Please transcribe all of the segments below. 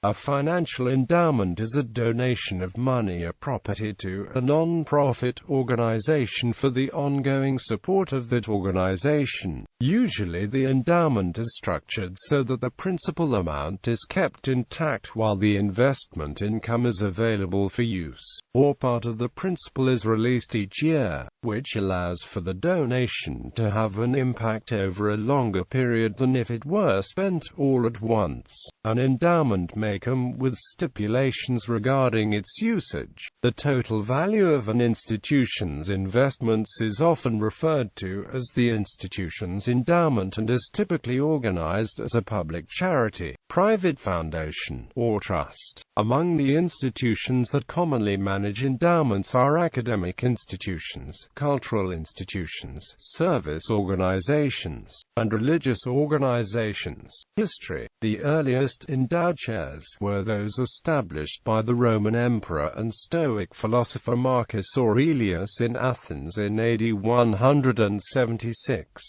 A financial endowment is a donation of money or property to a non-profit organization for the ongoing support of that organization. Usually the endowment is structured so that the principal amount is kept intact while the investment income is available for use, or part of the principal is released each year, which allows for the donation to have an impact over a longer period than if it were spent all at once. An endowment may come with stipulations regarding its usage. The total value of an institution's investments is often referred to as the institution's endowment and is typically organized as a public charity, private foundation, or trust. Among the institutions that commonly manage endowments are academic institutions, cultural institutions, service organizations, and religious organizations. History. The earliest endowed shares were those established by the Roman emperor and Stoic philosopher Marcus Aurelius in Athens in AD 176.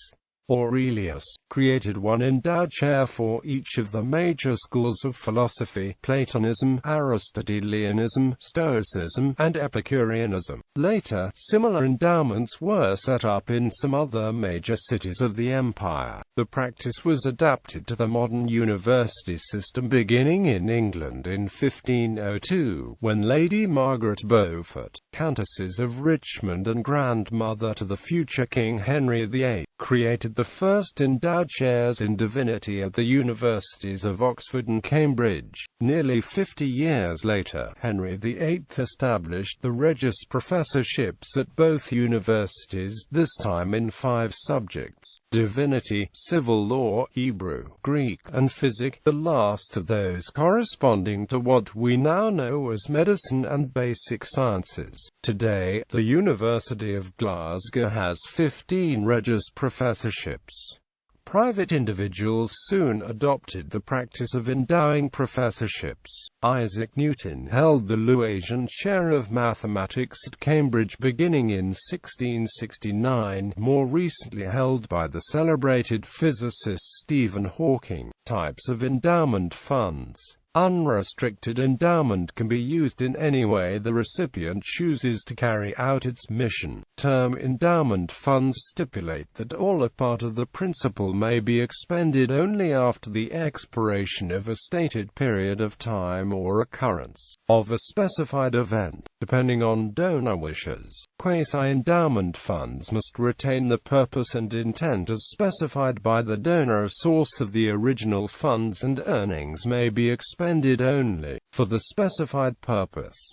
Aurelius created one endowed share for each of the major schools of philosophy: Platonism, Aristotelianism, Stoicism, and Epicureanism. Later, similar endowments were set up in some other major cities of the empire. The practice was adapted to the modern university system beginning in England in 1502, when Lady Margaret Beaufort, Countesses of Richmond and grandmother to the future King Henry VIII, created the first endowed shares in divinity at the universities of Oxford and Cambridge. Nearly 50 years later, Henry VIII established the Regius Professorships at both universities, this time in 5 subjects: divinity, civil law, Hebrew, Greek, and physics, the last of those corresponding to what we now know as medicine and basic sciences. Today, the University of Glasgow has 15 Regius Professorships. Private individuals soon adopted the practice of endowing professorships. Isaac Newton held the Lewisian Chair of Mathematics at Cambridge beginning in 1669, more recently held by the celebrated physicist Stephen Hawking. Types of endowment funds. Unrestricted endowment can be used in any way the recipient chooses to carry out its mission. Term endowment funds stipulate that all or part of the principal may be expended only after the expiration of a stated period of time or occurrence of a specified event, depending on donor wishes. Quasi-endowment funds must retain the purpose and intent as specified by the donor. Source of the original funds and earnings may be expended only for the specified purpose.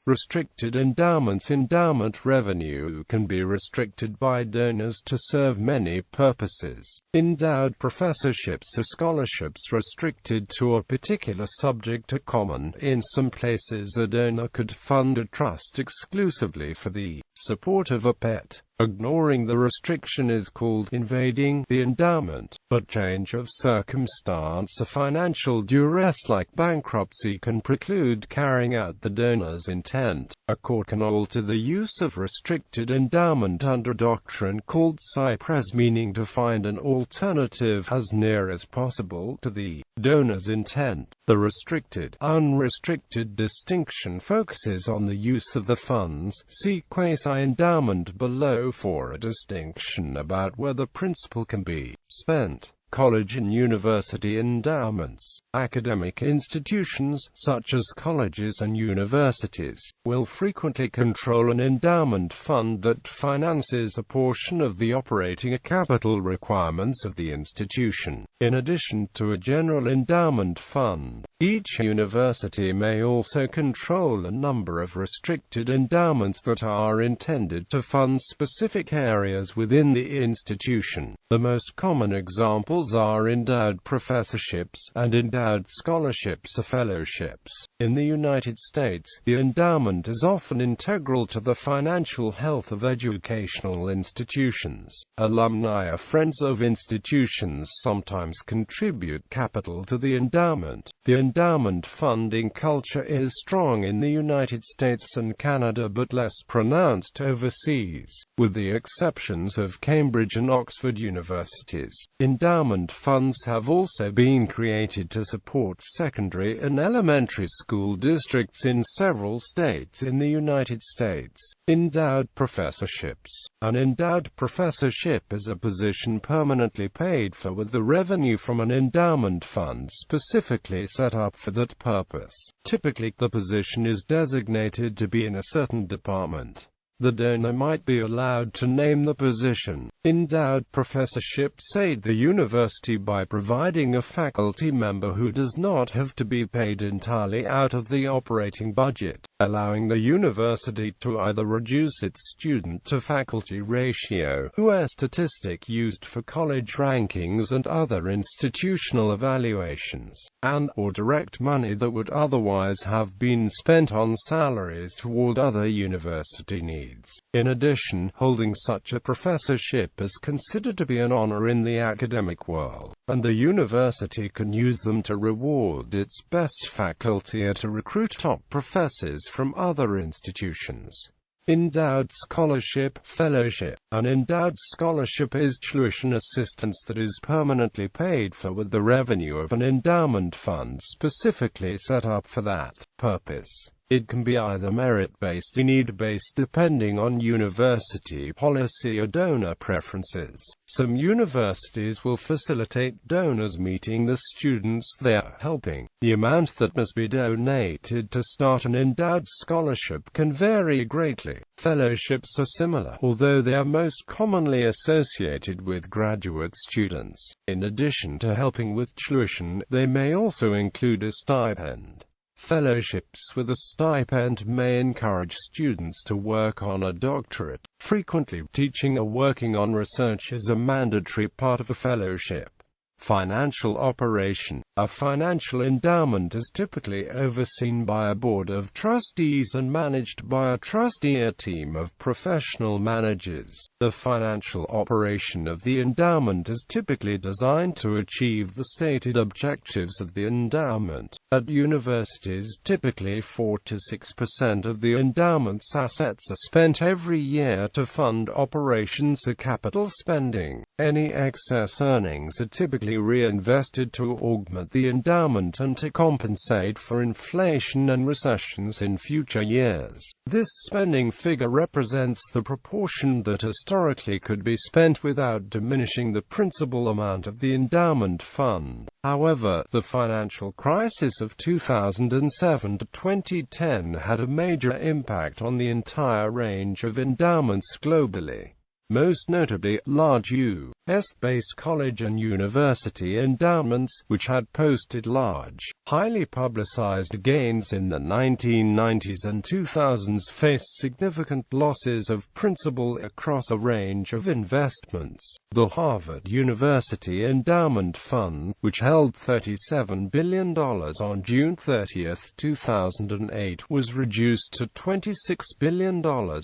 Restricted endowments. Endowment revenue can be restricted by donors to serve many purposes. Endowed professorships are scholarships restricted to a particular subject. Are common. In some places a donor could fund a trust exclusively for the support of a pet. Ignoring the restriction is called invading the endowment, but change of circumstance, a financial duress like bankruptcy, can preclude carrying out the donor's intent. A court can alter the use of restricted endowment under a doctrine called cypres, meaning to find an alternative as near as possible to the donor's intent. The restricted-unrestricted distinction focuses on the use of the funds. See quasi-endowment below for a distinction about where the principal can be spent. College and university endowments. Academic institutions, such as colleges and universities, will frequently control an endowment fund that finances a portion of the operating capital requirements of the institution, in addition to a general endowment fund. Each university may also control a number of restricted endowments that are intended to fund specific areas within the institution. The most common examples are endowed professorships and endowed scholarships or fellowships. In the United States, the endowment is often integral to the financial health of educational institutions. Alumni or friends of institutions sometimes contribute capital to the endowment. The endowment funding culture is strong in the United States and Canada but less pronounced overseas, with the exceptions of Cambridge and Oxford universities. Endowment funds have also been created to support secondary and elementary school districts in several states in the United States. Endowed professorships. An endowed professorship is a position permanently paid for with the revenue from an endowment fund specifically set up for that purpose. Typically, the position is designated to be in a certain department. The donor might be allowed to name the position. Endowed professorships aid the university by providing a faculty member who does not have to be paid entirely out of the operating budget, allowing the university to either reduce its student-to-faculty ratio, a statistic used for college rankings and other institutional evaluations, and/or direct money that would otherwise have been spent on salaries toward other university needs. In addition, holding such a professorship is considered to be an honor in the academic world, and the university can use them to reward its best faculty or to recruit top professors from other institutions. Endowed scholarship, fellowship. An endowed scholarship is tuition assistance that is permanently paid for with the revenue of an endowment fund specifically set up for that purpose. It can be either merit-based or need-based depending on university policy or donor preferences. Some universities will facilitate donors meeting the students they are helping. The amount that must be donated to start an endowed scholarship can vary greatly. Fellowships are similar, although they are most commonly associated with graduate students. In addition to helping with tuition, they may also include a stipend. Fellowships with a stipend may encourage students to work on a doctorate. Frequently, teaching or working on research is a mandatory part of a fellowship. Financial operation. A financial endowment is typically overseen by a board of trustees and managed by a trustee team of professional managers. The financial operation of the endowment is typically designed to achieve the stated objectives of the endowment. At universities, typically 4 to 6% of the endowment's assets are spent every year to fund operations or capital spending. Any excess earnings are typically reinvested to augment the endowment and to compensate for inflation and recessions in future years. This spending figure represents the proportion that historically could be spent without diminishing the principal amount of the endowment fund. However, the financial crisis of 2007 to 2010 had a major impact on the entire range of endowments globally. Most notably, large U.S.-based college and university endowments, which had posted large, highly publicized gains in the 1990s and 2000s, faced significant losses of principal across a range of investments. The Harvard University Endowment Fund, which held $37 billion on June 30, 2008, was reduced to $26 billion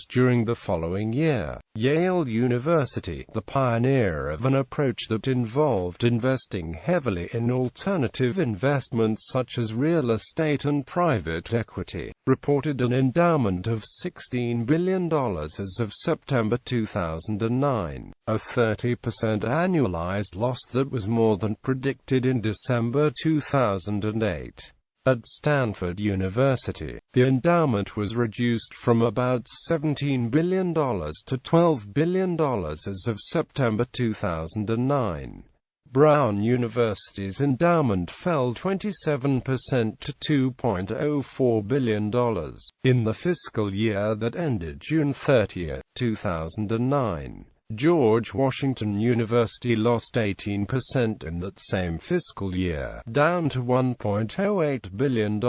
during the following year. Yale University, the pioneer of an approach that involved investing heavily in alternative investments such as real estate and private equity, reported an endowment of $16 billion as of September 2009, a 30% annualized loss that was more than predicted in December 2008. At Stanford University, the endowment was reduced from about $17 billion to $12 billion as of September 2009. Brown University's endowment fell 27% to $2.04 billion in the fiscal year that ended June 30, 2009. George Washington University lost 18% in that same fiscal year, down to $1.08 billion.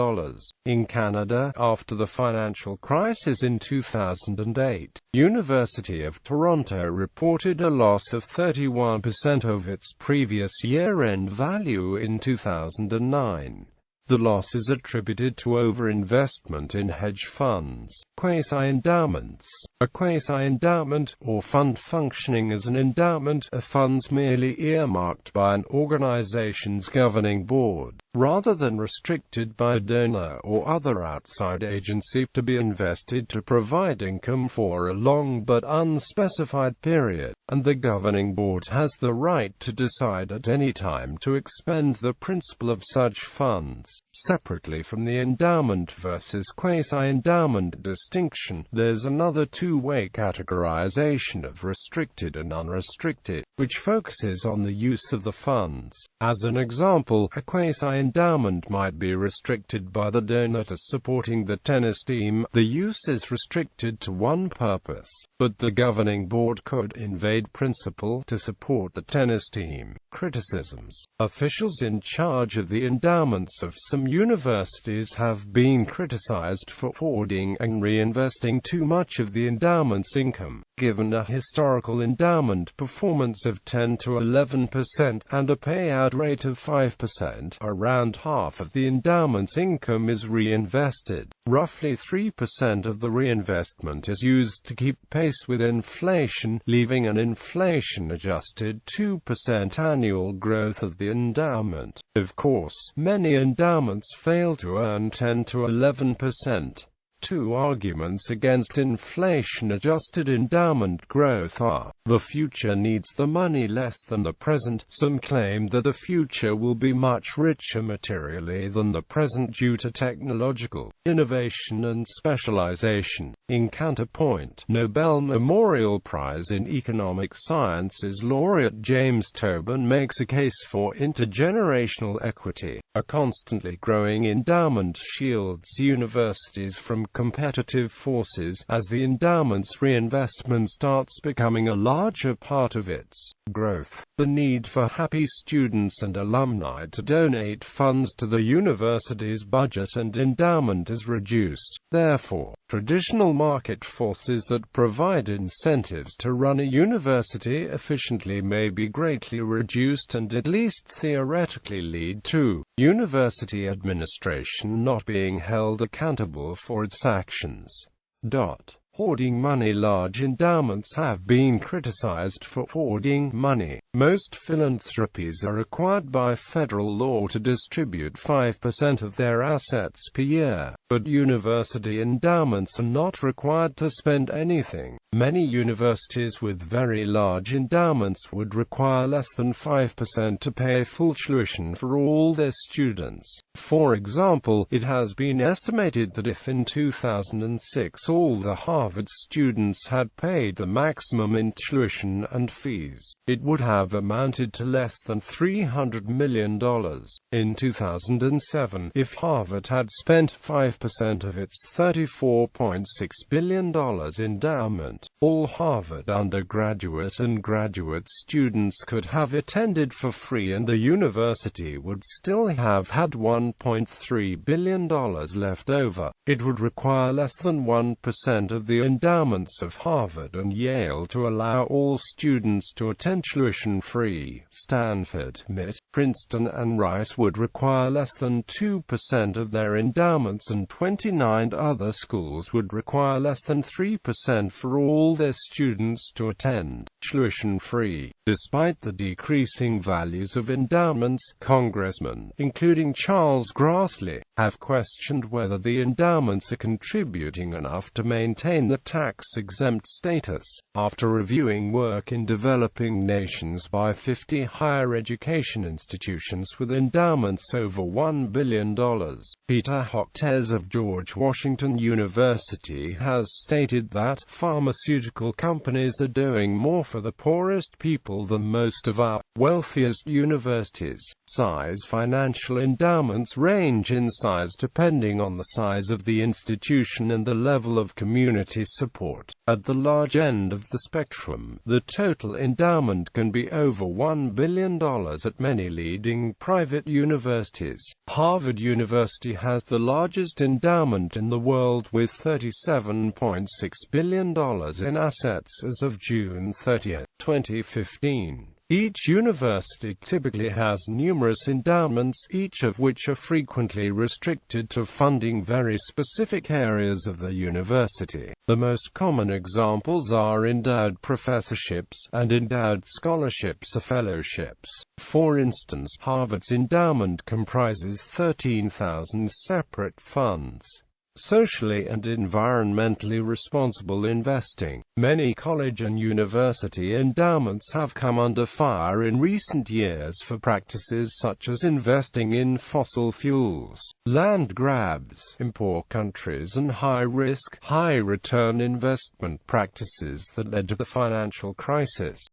In Canada, after the financial crisis in 2008, University of Toronto reported a loss of 31% of its previous year-end value in 2009. The loss is attributed to overinvestment in hedge funds. Quasi-endowments. A quasi-endowment, or fund functioning as an endowment, are funds merely earmarked by an organization's governing board, rather than restricted by a donor or other outside agency, to be invested to provide income for a long but unspecified period, and the governing board has the right to decide at any time to expend the principal of such funds. Separately from the endowment versus quasi-endowment distinction, there's another two-way categorization of restricted and unrestricted, which focuses on the use of the funds. As an example, a quasi-endowment might be restricted by the donor to supporting the tennis team. The use is restricted to one purpose, but the governing board could invade principal to support the tennis team. Criticisms. Officials in charge of the endowments of some universities have been criticized for hoarding and reinvesting too much of the endowment's income. Given a historical endowment performance of 10 to 11% and a payout rate of 5%, around half of the endowment's income is reinvested. Roughly 3% of the reinvestment is used to keep pace with inflation, leaving an inflation-adjusted 2% annual growth of the endowment. Of course, many endowments fail to earn 10 to 11%. Two arguments against inflation-adjusted endowment growth are: the future needs the money less than the present. Some claim that the future will be much richer materially than the present due to technological innovation and specialization. In counterpoint, Nobel Memorial Prize in Economic Sciences laureate James Tobin makes a case for intergenerational equity. A constantly growing endowment shields universities from competitive forces, as the endowment's reinvestment starts becoming a larger part of its growth. The need for happy students and alumni to donate funds to the university's budget and endowment is reduced. Therefore, traditional market forces that provide incentives to run a university efficiently may be greatly reduced and at least theoretically lead to university administration not being held accountable for its actions. Hoarding money. Large endowments have been criticized for hoarding money. Most philanthropies are required by federal law to distribute 5% of their assets per year, but university endowments are not required to spend anything. Many universities with very large endowments would require less than 5% to pay full tuition for all their students. For example, it has been estimated that if in 2006 all the Harvard students had paid the maximum in tuition and fees, it would have amounted to less than $300 million. In 2007, if Harvard had spent 5% of its $34.6 billion endowment, all Harvard undergraduate and graduate students could have attended for free, and the university would still have had $1.3 billion left over. It would require less than 1% of the endowments of Harvard and Yale to allow all students to attend tuition-free. Stanford, MIT, Princeton and Rice would require less than 2% of their endowments, and 29 other schools would require less than 3% for all their students to attend tuition-free. Despite the decreasing values of endowments, congressmen, including Charles Grassley, have questioned whether the endowments are contributing enough to maintain the tax-exempt status. After reviewing work in developing nations by 50 higher education institutions with endowments over $1 billion, Peter Hoctes of George Washington University has stated that pharmaceutical companies are doing more for the poorest people than most of our wealthiest universities. Size. Financial endowments range in size depending on the size of the institution and the level of community support. At the large end of the spectrum, the total endowment can be over $1 billion at many leading private universities. Harvard University has the largest endowment in the world with $37.6 billion in assets as of June 30, 2015. Each university typically has numerous endowments, each of which are frequently restricted to funding very specific areas of the university. The most common examples are endowed professorships, and endowed scholarships or fellowships. For instance, Harvard's endowment comprises 13,000 separate funds. Socially and environmentally responsible investing. Many college and university endowments have come under fire in recent years for practices such as investing in fossil fuels, land grabs in poor countries, and high-risk, high-return investment practices that led to the financial crisis.